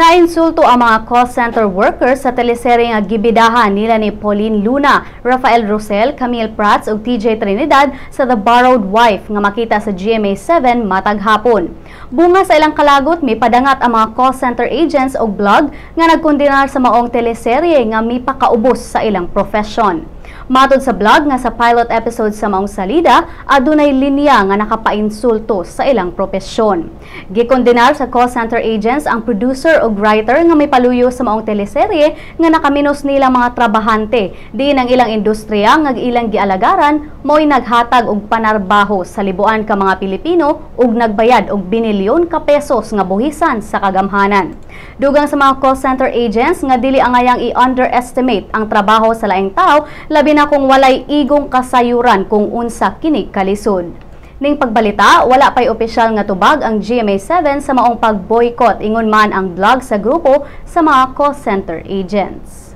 Nainsulto ang mga call center workers sa teleserye nga gibidahan nila ni Pauline Luna, Rafael Rosel, Camille Prats ug TJ Trinidad sa The Borrowed Wife nga makita sa GMA7 matag hapon. Bunga sa ilang kalagot, may padangat ang mga call center agents o blog nga nagkondenar sa maong teleserye nga mipakaubos sa ilang profesyon. Matod sa blog nga sa pilot episode sa maong salida, adunay linya nga nakapainsulto sa ilang propesyon. Gikondenar sa call center agents ang producer o writer nga may paluyo sa maong teleserye nga nakaminos nilang mga trabahante. Diin ang ilang industriya nga ilang gialagaran mo'y naghatag og panarbaho sa libuan ka mga Pilipino ug nagbayad og binilyon ka pesos nga buhisan sa kagamhanan. Dugang sa mga call center agents nga dili angayang i-underestimate ang trabaho sa laing tao, labi na kung walay igong kasayuran kung unsa kini kalisod. Ning pagbalita, wala pay opisyal nga tubag ang GMA7 sa maong pag-boycott ingon man ang blog sa grupo sa mga call center agents.